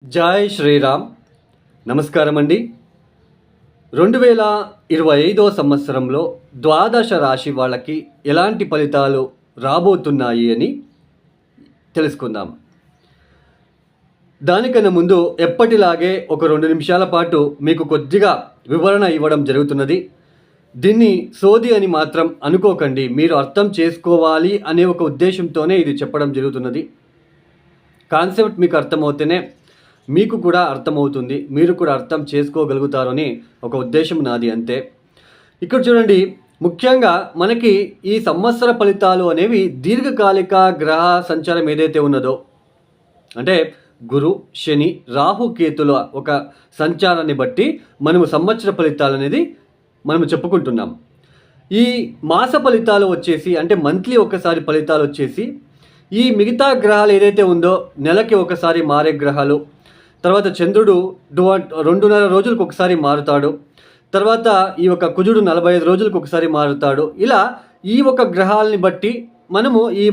జై శ్రీరామ్. నమస్కారం అండి. 2025 సంవత్సరంలో ద్వాదశ రాశి వాళ్ళకి ఎలాంటి ఫలితాలు రాబోతున్నాయి అని తెలుసుకుందాం. దానికన్నా ముందు ఎప్పటిలాగే ఒక 2 నిమిషాల పాటు మీకు కొద్దిగా వివరణ ఇవ్వడం జరుగుతున్నది. దీన్ని సోది అని మాత్రం అనుకోకండి. మీరు అర్థం చేసుకోవాలి అనే ఒక ఉద్దేశంతోనే ఇది చెప్పడం జరుగుతున్నది. కాన్సెప్ట్ మీకు అర్థమవుతేనే మీకు కూడా అర్థమవుతుంది, మీరు కూడా అర్థం చేసుకోగలుగుతారు అని ఒక ఉద్దేశం నాది, అంతే. ఇక్కడ చూడండి, ముఖ్యంగా మనకి ఈ సంవత్సర ఫలితాలు అనేవి దీర్ఘకాలిక గ్రహ సంచారం ఏదైతే ఉన్నదో, అంటే గురు, శని, రాహు, కేతుల ఒక సంచారాన్ని బట్టి మనము సంవత్సర ఫలితాలు అనేది మనము చెప్పుకుంటున్నాం. ఈ మాస ఫలితాలు వచ్చేసి, అంటే మంత్లీ ఒకసారి ఫలితాలు వచ్చేసి, ఈ మిగతా గ్రహాలు ఏదైతే ఉందో నెలకి ఒకసారి మారే గ్రహాలు. తర్వాత చంద్రుడు 2.5 రోజులకు ఒకసారి మారుతాడు. తర్వాత ఈ యొక్క కుజుడు 45 రోజులకు ఒకసారి మారుతాడు. ఇలా ఈ ఒక గ్రహాలని బట్టి మనము ఈ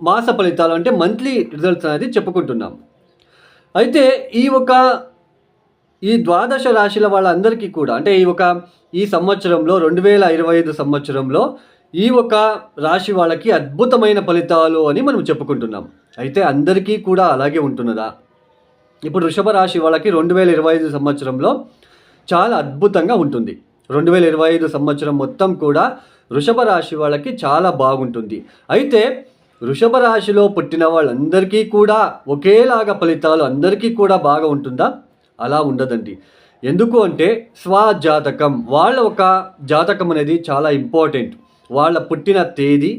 మాస ఫలితాలు అంటే మంత్లీ రిజల్ట్స్ అనేది చెప్పుకుంటున్నాం. అయితే ఈ ద్వాదశ రాశుల వాళ్ళందరికీ కూడా, అంటే ఈ సంవత్సరంలో 2025 సంవత్సరంలో ఈ ఒక రాశి వాళ్ళకి అద్భుతమైన ఫలితాలు అని మనం చెప్పుకుంటున్నాం. అయితే అందరికీ కూడా అలాగే ఉంటున్నదా? ఇప్పుడు వృషభ రాశి వాళ్ళకి 2025 సంవత్సరంలో చాలా అద్భుతంగా ఉంటుంది. 2025 సంవత్సరం మొత్తం కూడా వృషభ రాశి వాళ్ళకి చాలా బాగుంటుంది. అయితే వృషభ రాశిలో పుట్టిన వాళ్ళందరికీ కూడా ఒకేలాగా ఫలితాలు అందరికీ కూడా బాగా ఉంటుందా? అలా ఉండదండి. ఎందుకు అంటే స్వజాతకం, వాళ్ళ ఒక జాతకం అనేది చాలా ఇంపార్టెంట్. వాళ్ళ పుట్టిన తేదీ,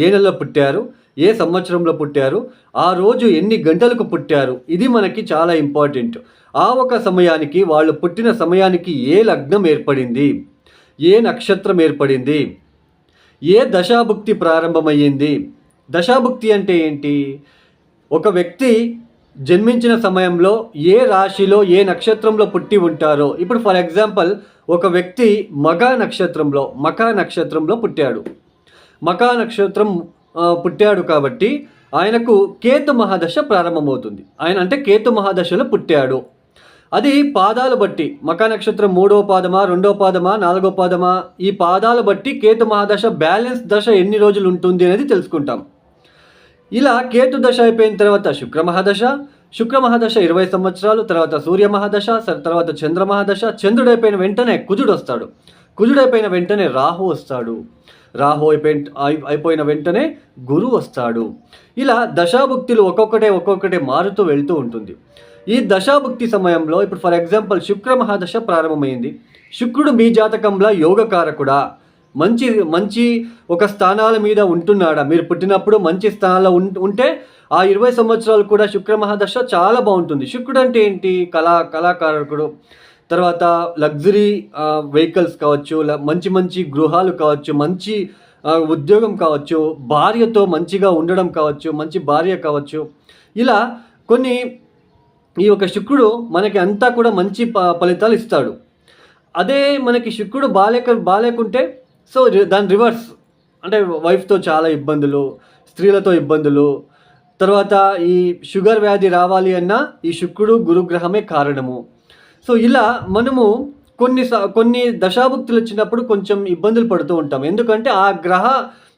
ఏ నెలలో పుట్టారు, ఏ సంవత్సరంలో పుట్టారు, ఆ రోజు ఎన్ని గంటలకు పుట్టారు, ఇది మనకి చాలా ఇంపార్టెంట్. ఆ ఒక సమయానికి, వాళ్ళు పుట్టిన సమయానికి ఏ లగ్నం ఏర్పడింది, ఏ నక్షత్రం ఏర్పడింది, ఏ దశాభుక్తి ప్రారంభమయ్యింది. దశాభుక్తి అంటే ఏంటి? ఒక వ్యక్తి జన్మించిన సమయంలో ఏ రాశిలో ఏ నక్షత్రంలో పుట్టి ఉంటారో. ఇప్పుడు ఫర్ ఎగ్జాంపుల్, ఒక వ్యక్తి మఖా నక్షత్రంలో పుట్టాడు. మఖా నక్షత్రం పుట్టాడు కాబట్టి ఆయనకు కేతు మహాదశ ప్రారంభమవుతుంది. అంటే కేతు మహాదశలో పుట్టాడు. అది పాదాలు బట్టి, మఖా నక్షత్రం 3వ పాదమా, 2వ పాదమా, 4వ పాదమా, ఈ పాదాలు బట్టి కేతు మహాదశ బ్యాలెన్స్ దశ ఎన్ని రోజులు ఉంటుంది అనేది తెలుసుకుంటాం. ఇలా కేతు దశ అయిపోయిన తర్వాత శుక్ర మహాదశ 20 సంవత్సరాలు, తర్వాత సూర్య మహాదశ, తర్వాత చంద్ర మహాదశ. చంద్రుడైపోయిన వెంటనే కుజుడు వస్తాడు. కుజుడైపోయిన వెంటనే రాహు వస్తాడు. రాహు అయిపోయిన వెంటనే గురు వస్తాడు. ఇలా దశాభుక్తులు ఒక్కొక్కటే మారుతూ వెళ్తూ ఉంటుంది. ఈ దశాభుక్తి సమయంలో ఇప్పుడు ఫర్ ఎగ్జాంపుల్ శుక్ర మహాదశ ప్రారంభమైంది. శుక్రుడు మీ జాతకంలో యోగకారకుడా? మంచి ఒక స్థానాల మీద ఉంటున్నాడా? మీరు పుట్టినప్పుడు మంచి స్థానాల్లో ఉంటే ఆ 20 సంవత్సరాలు కూడా శుక్ర మహాదశ చాలా బాగుంటుంది. శుక్రుడు అంటే ఏంటి? కళాకారకుడు. తర్వాత లగ్జరీ వెహికల్స్ కావచ్చు, మంచి గృహాలు కావచ్చు, మంచి ఉద్యోగం కావచ్చు, భార్యతో మంచిగా ఉండడం కావచ్చు, మంచి భార్య కావచ్చు. ఇలా కొన్ని ఈ యొక్క శుక్రుడు మనకి అంతా కూడా మంచి ఫలితాలు ఇస్తాడు. అదే మనకి శుక్రుడు బాలేకుంటే సో దాని రివర్స్, అంటే వైఫ్తో చాలా ఇబ్బందులు, స్త్రీలతో ఇబ్బందులు. తర్వాత ఈ షుగర్ వ్యాధి రావాలి అన్నా ఈ శుక్రుడు గురుగ్రహమే కారణము. సో ఇలా మనము కొన్ని దశాభుక్తులు వచ్చినప్పుడు కొంచెం ఇబ్బందులు పడుతూ ఉంటాం. ఎందుకంటే ఆ గ్రహ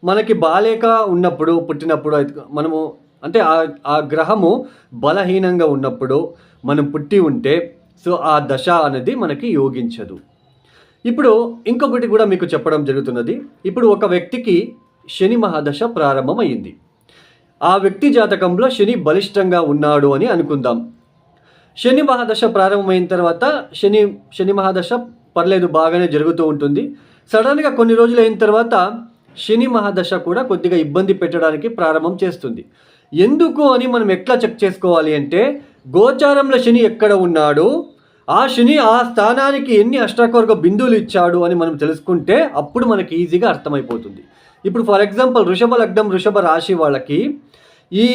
మనకి బాలేక ఉన్నప్పుడు, పుట్టినప్పుడు మనము, అంటే ఆ గ్రహము బలహీనంగా ఉన్నప్పుడు మనం పుట్టి ఉంటే సో ఆ దశ అనేది మనకి యోగించదు. ఇప్పుడు ఇంకొకటి కూడా మీకు చెప్పడం జరుగుతున్నది. ఇప్పుడు ఒక వ్యక్తికి శని మహాదశ ప్రారంభమైంది. ఆ వ్యక్తి జాతకంలో శని బలిష్టంగా ఉన్నాడు అని అనుకుందాం. శని మహాదశ ప్రారంభమైన తర్వాత శని మహాదశ పర్లేదు, బాగానే జరుగుతూ ఉంటుంది. సడన్గా కొన్ని రోజులు అయిన తర్వాత శని మహాదశ కూడా కొద్దిగా ఇబ్బంది పెట్టడానికి ప్రారంభం చేస్తుంది. ఎందుకు అని మనం ఎట్లా చెక్ చేసుకోవాలి అంటే, గోచారంలో శని ఎక్కడ ఉన్నాడు, ఆ శని ఆ స్థానానికి ఎన్ని అష్టాకోర్గ బిందువులు ఇచ్చాడు అని మనం తెలుసుకుంటే అప్పుడు మనకి ఈజీగా అర్థమైపోతుంది. ఇప్పుడు ఫర్ ఎగ్జాంపుల్ వృషభ లగ్నం, వృషభ రాశి వాళ్ళకి ఈ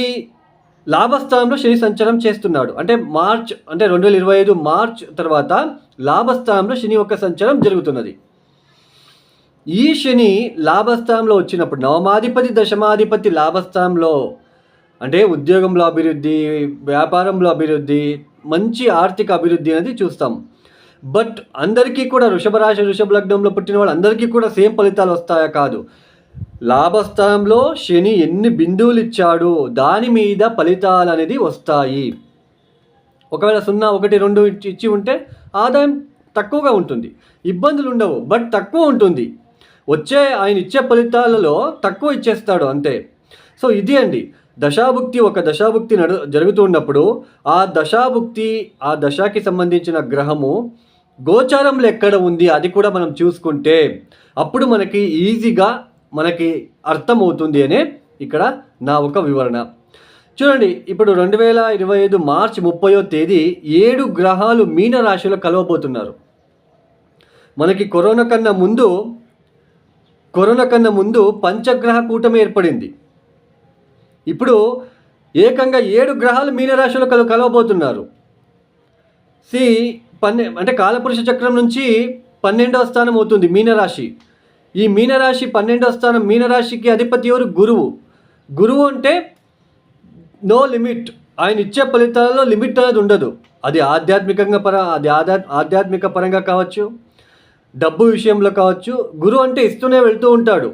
లాభస్థానంలో శని సంచారం చేస్తున్నాడు. అంటే 2025 మార్చ్ తర్వాత లాభస్థానంలో శని యొక్క సంచారం జరుగుతున్నది. ఈ శని లాభస్థానంలో వచ్చినప్పుడు, నవమాధిపతి దశమాధిపతి లాభస్థానంలో అంటే ఉద్యోగంలో అభివృద్ధి, వ్యాపారంలో అభివృద్ధి, మంచి ఆర్థిక అభివృద్ధి అనేది చూస్తాం. బట్ అందరికీ కూడా వృషభ రాశి, వృషభ లగ్నంలో పుట్టిన వాళ్ళందరికీ కూడా సేమ్ ఫలితాలు వస్తాయా? కాదు. లాభస్థానంలో శని ఎన్ని బిందువులు ఇచ్చాడు దాని మీద ఫలితాలు అనేది వస్తాయి. ఒకవేళ 0, 1, 2 ఇచ్చి ఉంటే ఆదాయం తక్కువగా ఉంటుంది, ఇబ్బందులు ఉండవు, బట్ తక్కువ ఉంటుంది. ఆయన ఇచ్చే ఫలితాలలో తక్కువ ఇచ్చేస్తాడు అంతే. సో ఇది అండి దశాభుక్తి. ఒక దశాభుక్తి జరుగుతున్నప్పుడు ఆ దశాకి సంబంధించిన గ్రహము గోచారంలో ఎక్కడ ఉంది అది కూడా మనం చూసుకుంటే అప్పుడు మనకి ఈజీగా అర్థమవుతుంది అనే ఇక్కడ నా ఒక వివరణ. చూడండి, ఇప్పుడు 2025 మార్చి 30వ తేదీ 7 గ్రహాలు మీన రాశిలో కలవబోతున్నారు. మనకి కరోనా కన్నా ముందు పంచగ్రహ కూటమి ఏర్పడింది. ఇప్పుడు ఏకంగా 7 గ్రహాలు మీనరాశిలో కలవబోతున్నారు. అంటే కాలపురుష చక్రం నుంచి 12వ స్థానం అవుతుంది మీనరాశి. ఈ మీనరాశి 12వ స్థానం. మీనరాశికి అధిపతి ఎవరు? గురువు అంటే నో లిమిట్. ఆయన ఇచ్చే ఫలితాలలో లిమిట్ అనేది ఉండదు. అది ఆధ్యాత్మిక పరంగా కావచ్చు, డబ్బు విషయంలో కావచ్చు. గురువు అంటే ఇస్తూనే వెళ్తూ ఉంటాడు.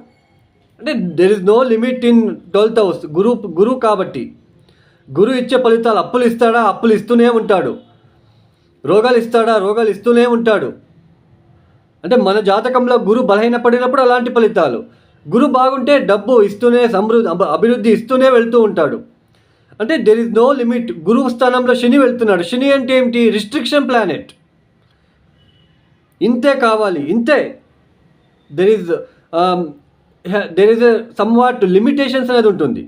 అంటే there is no limit in 12th house. గురువు కాబట్టి గురువు ఇచ్చే ఫలితాలు. అప్పులు ఇస్తాడా? అప్పులు ఇస్తూనే ఉంటాడు. రోగాలు ఇస్తాడా? రోగాలు ఇస్తూనే ఉంటాడు. అంటే మన జాతకంలో గురు బలహీనపడినప్పుడు అలాంటి ఫలితాలు. గురు బాగుంటే డబ్బు ఇస్తూనే, అభివృద్ధి ఇస్తూనే వెళ్తూ ఉంటాడు. అంటే దెర్ ఇస్ నో లిమిట్. గురువు స్థానంలో శని వెళ్తున్నాడు. శని అంటే ఏమిటి? Restriction planet. ఇంతే కావాలి, ఇంతే. దెర్ ఇస్ సమ్వాట్ లిమిటేషన్స్ అనేది ఉంటుంది.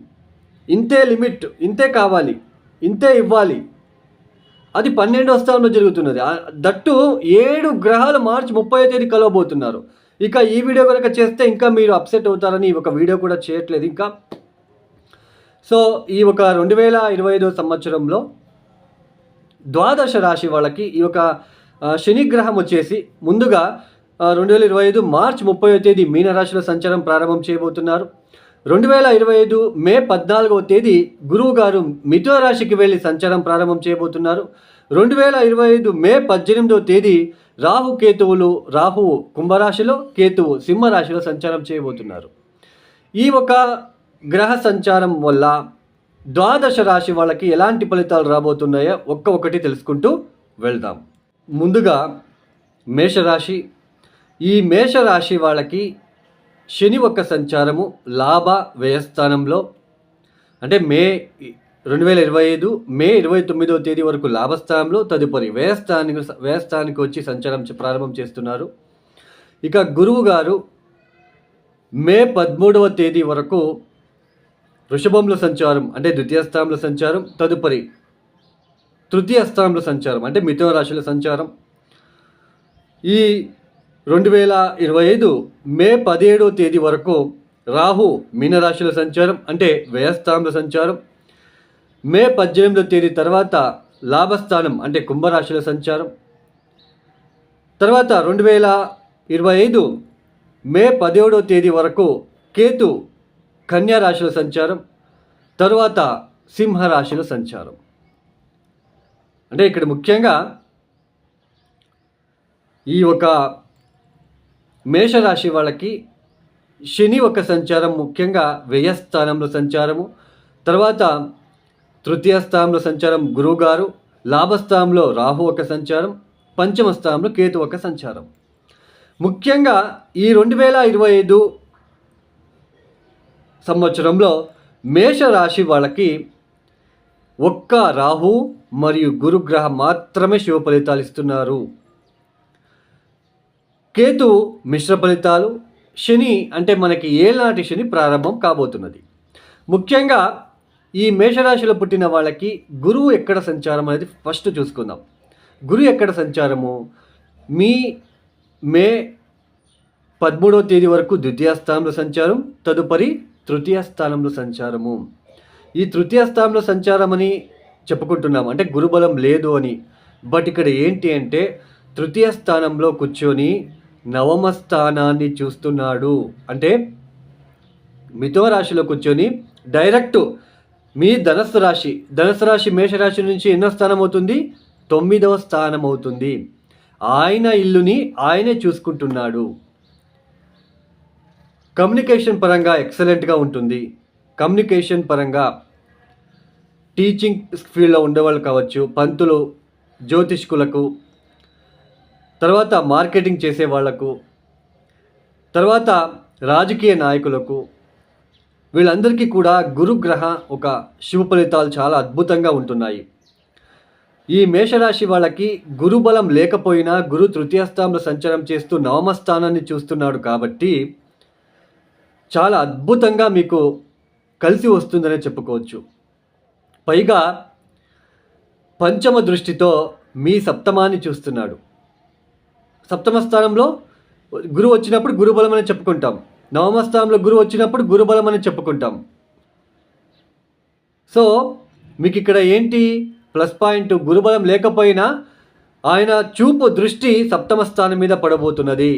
ఇంతే లిమిట్, ఇంతే కావాలి, ఇంతే ఇవ్వాలి. అది 12వ స్థానంలో జరుగుతున్నది. దట్టు 7 గ్రహాలు మార్చి 30వ తేదీ కలవబోతున్నారు. ఇక ఈ వీడియో కనుక చేస్తే ఇంకా మీరు అప్సెట్ అవుతారని ఒక వీడియో కూడా చేయట్లేదు ఇంకా. సో ఈ ఒక 2025 సంవత్సరంలో ద్వాదశ రాశి వాళ్ళకి ఈ ఒక శని గ్రహం వచ్చేసి ముందుగా 2025 మార్చి 30వ తేదీ మీనరాశిలో సంచారం ప్రారంభం చేయబోతున్నారు. 2025 మే 14వ తేదీ గురువు గారు మిథున రాశికి వెళ్ళి సంచారం ప్రారంభం చేయబోతున్నారు. 2025 మే 18వ తేదీ రాహువు కుంభరాశిలో, కేతువు సింహరాశిలో సంచారం చేయబోతున్నారు. ఈ ఒక గ్రహ సంచారం వల్ల ద్వాదశ రాశి వాళ్ళకి ఎలాంటి ఫలితాలు రాబోతున్నాయో ఒక్కొక్కటి తెలుసుకుంటూ వెళ్దాం. ముందుగా మేషరాశి. ఈ మేషరాశి వాళ్ళకి శని యొక్క సంచారము లాభ వ్యయస్థానంలో, అంటే 2025 మే 29వ తేదీ వరకు లాభస్థానంలో, తదుపరి వ్యయస్థానికి వచ్చి సంచారం ప్రారంభం చేస్తున్నారు. ఇక గురువు గారు మే 13వ తేదీ వరకు వృషభంలో సంచారం, అంటే ద్వితీయ స్థానంలో సంచారం, తదుపరి తృతీయ స్థానంలో సంచారం, అంటే మిథున రాశిలో సంచారం. ఈ 2025 మే 17వ తేదీ వరకు రాహు మీనరాశిలో సంచారం, అంటే వ్యయస్థానంలో సంచారం. మే 18వ తేదీ తర్వాత లాభస్థానం, అంటే కుంభరాశిలో సంచారం. తర్వాత 2025 మే 17వ తేదీ వరకు కేతు కన్యా రాశిలో సంచారం, తరువాత సింహరాశిలో సంచారం. అంటే ఇక్కడ ముఖ్యంగా ఈ ఒక మేషరాశి వాళ్ళకి శని ఒక సంచారం ముఖ్యంగా వ్యయస్థానంలో సంచారము, తర్వాత తృతీయ స్థానంలో సంచారం గురువుగారు, లాభస్థానంలో రాహు ఒక సంచారం, పంచమ స్థానంలో కేతు ఒక సంచారం. ముఖ్యంగా ఈ 2025 సంవత్సరంలో మేషరాశి వాళ్ళకి ఒక్క రాహు మరియు గురుగ్రహం మాత్రమే శుభ ఫలితాలు ఇస్తున్నారు. కేతు మిశ్ర ఫలితాలు, శని అంటే మనకి ఏళ్ళనాటి శని ప్రారంభం కాబోతున్నది. ముఖ్యంగా ఈ మేషరాశిలో పుట్టిన వాళ్ళకి గురువు ఎక్కడ సంచారం అనేది ఫస్ట్ చూసుకుందాం. గురువు ఎక్కడ సంచారము? మే 13వ తేదీ వరకు ద్వితీయ స్థానంలో సంచారం, తదుపరి తృతీయ స్థానంలో సంచారము. ఈ తృతీయ స్థానంలో సంచారం అని చెప్పుకుంటున్నాం, అంటే గురుబలం లేదు అని. బట్ ఇక్కడ ఏంటి అంటే తృతీయ స్థానంలో కూర్చొని నవమ స్థానాన్ని చూస్తున్నాడు. అంటే మిథున రాశిలో కూర్చొని డైరెక్ట్ మీ ధనస్సు రాశి మేషరాశి నుంచి ఎన్నో స్థానం అవుతుంది? 9వ స్థానం అవుతుంది. ఆయన ఇల్లుని ఆయనే చూసుకుంటున్నాడు. కమ్యూనికేషన్ పరంగా ఎక్సలెంట్గా ఉంటుంది. కమ్యూనికేషన్ పరంగా టీచింగ్ ఫీల్డ్లో ఉండేవాళ్ళు కావచ్చు, పంతులు, జ్యోతిష్కులకు, తర్వాత మార్కెటింగ్ చేసే వాళ్లకు, తర్వాత రాజకీయ నాయకులకు, వీళ్ళందరికీ కూడా గురుగ్రహ ఒక శుభ ఫలితాలు చాలా అద్భుతంగా ఉంటున్నాయి. ఈ మేషరాశి వాళ్ళకి గురుబలం లేకపోయినా గురు తృతీయ స్థానంలో సంచారం చేస్తూ నవమ స్థానాన్ని చూస్తున్నాడు కాబట్టి చాలా అద్భుతంగా మీకు కలిసి వస్తుందనే చెప్పుకోవచ్చు. పైగా పంచమ దృష్టితో మీ సప్తమాన్ని చూస్తున్నాడు. సప్తమ స్థానంలో గురువు వచ్చినప్పుడు గురుబలం అని చెప్పుకుంటాం. నవమ స్థానంలో గురువు వచ్చినప్పుడు గురుబలం అని చెప్పుకుంటాం. సో మీకు ఇక్కడ ఏంటి ప్లస్ పాయింట్? గురుబలం లేకపోయినా ఆయన చూపు దృష్టి సప్తమ స్థానం మీద పడబోతున్నది,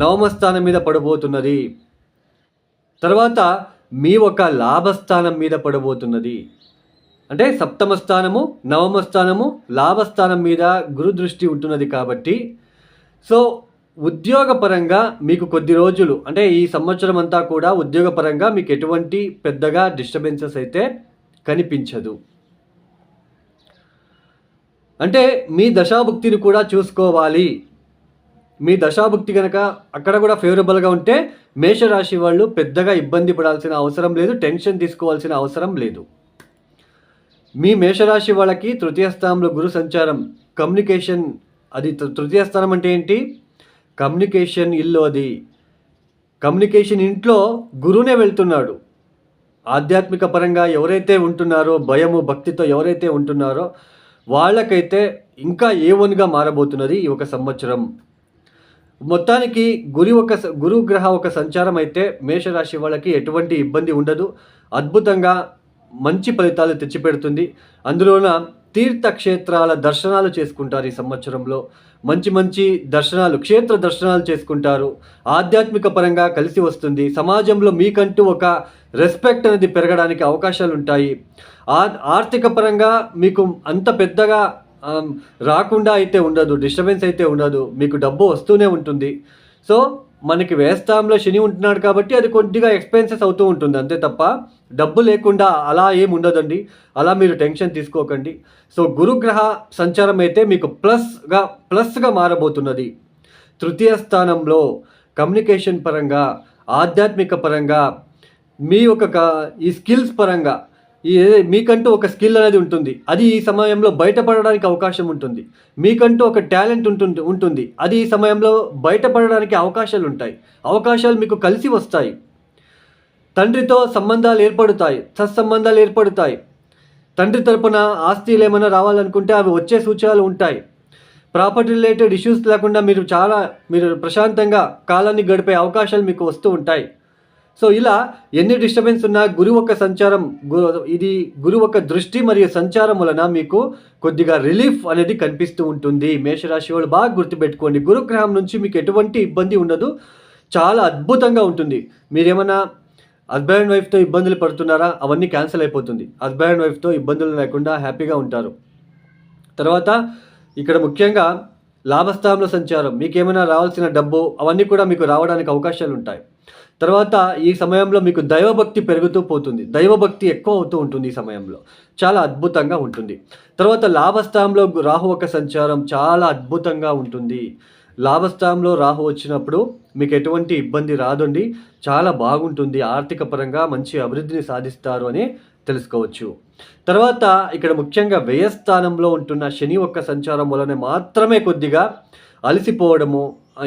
నవమ స్థానం మీద పడబోతున్నది, తర్వాత మీ ఒక లాభస్థానం మీద పడబోతున్నది. అంటే సప్తమ స్థానము, నవమ స్థానము, లాభస్థానం మీద గురు దృష్టి ఉంటున్నది కాబట్టి సో ఉద్యోగపరంగా మీకు కొద్ది రోజులు అంటే ఈ సంవత్సరం అంతా కూడా ఉద్యోగపరంగా మీకు ఎటువంటి పెద్దగా డిస్టర్బెన్సెస్ అయితే కనిపించదు. అంటే మీ దశాభుక్తిని కూడా చూసుకోవాలి. మీ దశాభుక్తి కనుక అక్కడ కూడా ఫేవరబుల్గా ఉంటే మేషరాశి వాళ్ళు పెద్దగా ఇబ్బంది పడాల్సిన అవసరం లేదు, టెన్షన్ తీసుకోవాల్సిన అవసరం లేదు. మీ మేషరాశి వాళ్ళకి తృతీయ స్థానంలో గురు సంచారం, కమ్యూనికేషన్, అది తృతీయ స్థానం అంటే ఏంటి? కమ్యూనికేషన్ ఇల్లు. అది కమ్యూనికేషన్ ఇంట్లో గురువునే వెళ్తున్నాడు. ఆధ్యాత్మిక పరంగా ఎవరైతే ఉంటున్నారో, భయము భక్తితో ఎవరైతే ఉంటున్నారో వాళ్ళకైతే ఇంకా A1గా మారబోతున్నది ఈ ఒక సంవత్సరం. మొత్తానికి గురుగ్రహ ఒక సంచారం అయితే మేషరాశి వాళ్ళకి ఎటువంటి ఇబ్బంది ఉండదు, అద్భుతంగా మంచి ఫలితాలు తెచ్చిపెడుతుంది. అందులోన తీర్థక్షేత్రాల దర్శనాలు చేసుకుంటారు ఈ సంవత్సరంలో. మంచి మంచి దర్శనాలు, క్షేత్ర దర్శనాలు చేసుకుంటారు. ఆధ్యాత్మిక పరంగా కలిసి వస్తుంది. సమాజంలో మీకంటూ ఒక రెస్పెక్ట్ అనేది పెరగడానికి అవకాశాలు ఉంటాయి. ఆర్థిక పరంగా మీకు అంత పెద్దగా రాకుండా అయితే ఉండదు, డిస్టర్బెన్స్ అయితే ఉండదు, మీకు డబ్బు వస్తూనే ఉంటుంది. సో మనకి వ్యయస్థానంలో శని ఉంటున్నాడు కాబట్టి అది కొద్దిగా ఎక్స్పెన్సెస్ అవుతూ ఉంటుంది, అంతే తప్ప డబ్బు లేకుండా అలా ఏమి ఉండదండి. అలా మీరు టెన్షన్ తీసుకోకండి. సో గురుగ్రహ సంచారం అయితే మీకు ప్లస్గా మారబోతున్నది. తృతీయ స్థానంలో కమ్యూనికేషన్ పరంగా, ఆధ్యాత్మిక పరంగా, మీ ఈ స్కిల్స్ పరంగా మీకంటూ ఒక స్కిల్ అనేది ఉంటుంది, అది ఈ సమయంలో బయటపడడానికి అవకాశం ఉంటుంది. మీకంటూ ఒక టాలెంట్ ఉంటుంది, అది ఈ సమయంలో బయటపడడానికి అవకాశాలు ఉంటాయి. అవకాశాలు మీకు కలిసి వస్తాయి. తండ్రితో సంబంధాలు ఏర్పడతాయి, సత్సంబంధాలు ఏర్పడతాయి. తండ్రి తరపున ఆస్తులు ఏమైనా రావాలనుకుంటే అవి వచ్చే సూచనలు ఉంటాయి. ప్రాపర్టీ రిలేటెడ్ ఇష్యూస్ లేకుండా మీరు ప్రశాంతంగా కాలాన్ని గడిపే అవకాశాలు మీకు వస్తూ ఉంటాయి. సో ఇలా ఎన్ని డిస్టర్బెన్స్ ఉన్నా గురువు ఒక సంచారం, గురువు ఒక దృష్టి మరియు సంచారం వలన మీకు కొద్దిగా రిలీఫ్ అనేది కనిపిస్తూ ఉంటుంది. మేషరాశి వాళ్ళు బాగా గుర్తుపెట్టుకోండి, గురుగ్రహం నుంచి మీకు ఎటువంటి ఇబ్బంది ఉండదు, చాలా అద్భుతంగా ఉంటుంది. మీరేమన్నా హస్బెండ్ అండ్ వైఫ్తో ఇబ్బందులు పడుతున్నారా? అవన్నీ క్యాన్సిల్ అయిపోతుంది. హస్బెండ్ అండ్ వైఫ్తో ఇబ్బందులు లేకుండా హ్యాపీగా ఉంటారు. తర్వాత ఇక్కడ ముఖ్యంగా లాభస్థానంలో సంచారం, మీకేమైనా రావాల్సిన డబ్బు అవన్నీ కూడా మీకు రావడానికి అవకాశాలు ఉంటాయి. తర్వాత ఈ సమయంలో మీకు దైవభక్తి పెరుగుతూ పోతుంది, దైవభక్తి ఎక్కువ అవుతూ ఉంటుంది ఈ సమయంలో, చాలా అద్భుతంగా ఉంటుంది. తర్వాత లాభస్థానంలో రాహు ఒక సంచారం చాలా అద్భుతంగా ఉంటుంది. లాభస్థానంలో రాహు వచ్చినప్పుడు మీకు ఎటువంటి ఇబ్బంది రాదండి, చాలా బాగుంటుంది. ఆర్థిక పరంగా మంచి అభివృద్ధిని సాధిస్తారు అని తెలుసుకోవచ్చు. తర్వాత ఇక్కడ ముఖ్యంగా వ్యయస్థానంలో ఉంటున్న శని యొక్క సంచారం వలన మాత్రమే కొద్దిగా అలసిపోవడము,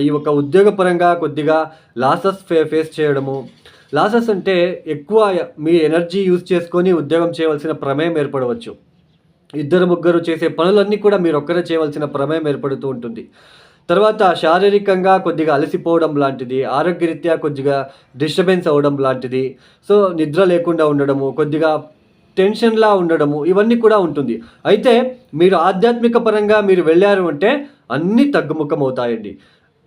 ఈ ఒక ఉద్యోగపరంగా కొద్దిగా లాసెస్ ఫేస్ చేయడము. లాసెస్ అంటే ఎక్కువ మీ ఎనర్జీ యూజ్ చేసుకొని ఉద్యోగం చేయవలసిన ప్రమేయం ఏర్పడవచ్చు. 2-3 చేసే పనులన్నీ కూడా మీరు ఒక్కరే చేయవలసిన ప్రమేయం ఏర్పడుతూ ఉంటుంది. తర్వాత శారీరకంగా కొద్దిగా అలసిపోవడం లాంటిది, ఆరోగ్యరీత్యా కొద్దిగా డిస్టర్బెన్స్ అవ్వడం లాంటిది, సో నిద్ర లేకుండా ఉండడము, కొద్దిగా టెన్షన్లా ఉండడము, ఇవన్నీ కూడా ఉంటుంది. అయితే మీరు ఆధ్యాత్మిక పరంగా మీరు వెళ్ళారు అంటే అన్నీ తగ్గుముఖం అవుతాయండి.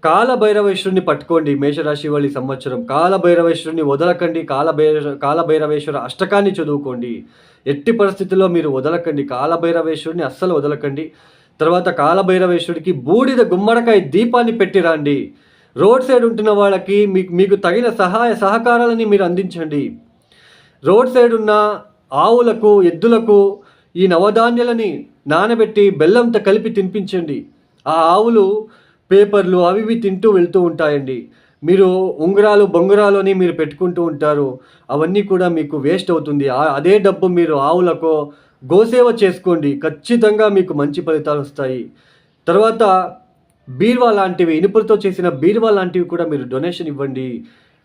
కాలభైరవేశ్వరుని పట్టుకోండి. మేషరాశి వాళ్ళు ఈ సంవత్సరం కాలభైరవేశ్వరుని వదలకండి. కాలభైరవేశ్వర అష్టకాన్ని చదువుకోండి. ఎట్టి పరిస్థితుల్లో మీరు వదలకండి. కాలభైరవేశ్వరుని అస్సలు వదలకండి. తర్వాత కాలభైరవేశ్వరుడికి బూడిద గుమ్మడికాయ దీపాన్ని పెట్టి రండి. రోడ్ సైడ్ ఉంటున్న వాళ్ళకి మీకు తగిన సహాయ సహకారాలని మీరు అందించండి. రోడ్ సైడ్ ఉన్న ఆవులకు, ఎద్దులకు ఈ నవధాన్యాలని నానబెట్టి బెల్లంతో కలిపి తినిపించండి. ఆ ఆవులు పేపర్లు అవి ఇవి తింటూ వెళ్తూ ఉంటాయండి. మీరు ఉంగరాలు బొంగరాలు అని మీరు పెట్టుకుంటూ ఉంటారు. అవన్నీ కూడా మీకు వేస్ట్ అవుతుంది. అదే డబ్బు మీరు ఆవులకు గోసేవ చేసుకోండి. ఖచ్చితంగా మీకు మంచి ఫలితాలు వస్తాయి. తర్వాత బీరువా లాంటివి, ఇనుపలతో చేసిన బీరువా లాంటివి కూడా మీరు డొనేషన్ ఇవ్వండి.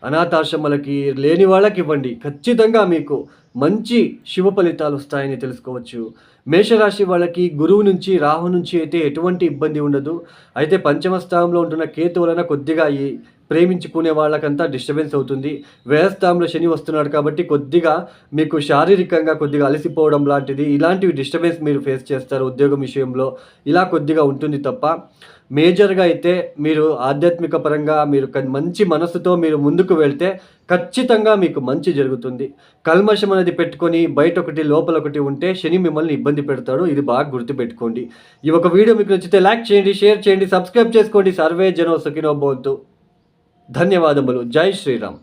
అనాథాశ్రమాలకి, లేని వాళ్ళకి ఇవ్వండి. ఖచ్చితంగా మీకు మంచి శుభ ఫలితాలు వస్తాయని తెలుసుకోవచ్చు. మేషరాశి వాళ్ళకి గురువు నుంచి, రాహు నుంచి అయితే ఎటువంటి ఇబ్బంది ఉండదు. అయితే పంచమ స్థానంలో ఉంటున్న కేతు వలన కొద్దిగా ఈ ప్రేమించుకునే వాళ్ళకంతా డిస్టర్బెన్స్ అవుతుంది. వ్యయస్థానంలో శని వస్తున్నాడు కాబట్టి కొద్దిగా మీకు శారీరకంగా కొద్దిగా అలసిపోవడం లాంటిది, ఇలాంటివి డిస్టర్బెన్స్ మీరు ఫేస్ చేస్తారు ఉద్యోగం విషయంలో. ఇలా కొద్దిగా ఉంటుంది తప్ప మేజర్గా అయితే మీరు ఆధ్యాత్మిక పరంగా మీరు మంచి మనసుతో మీరు ముందుకు వెళ్తే ఖచ్చితంగా మీకు మంచి జరుగుతుంది. కల్మషం అనేది పెట్టుకొని బయట ఒకటి లోపల ఒకటి ఉంటే శని మిమ్మల్ని ఇబ్బంది పెడతాడు. ఇది బాగా గుర్తుపెట్టుకోండి. ఈ ఒక వీడియో మీకు నచ్చితే లైక్ చేయండి, షేర్ చేయండి, సబ్స్క్రైబ్ చేసుకోండి. సర్వే జనో సుఖినో భవంతు. ధన్యవాదములు. జై శ్రీరామ్.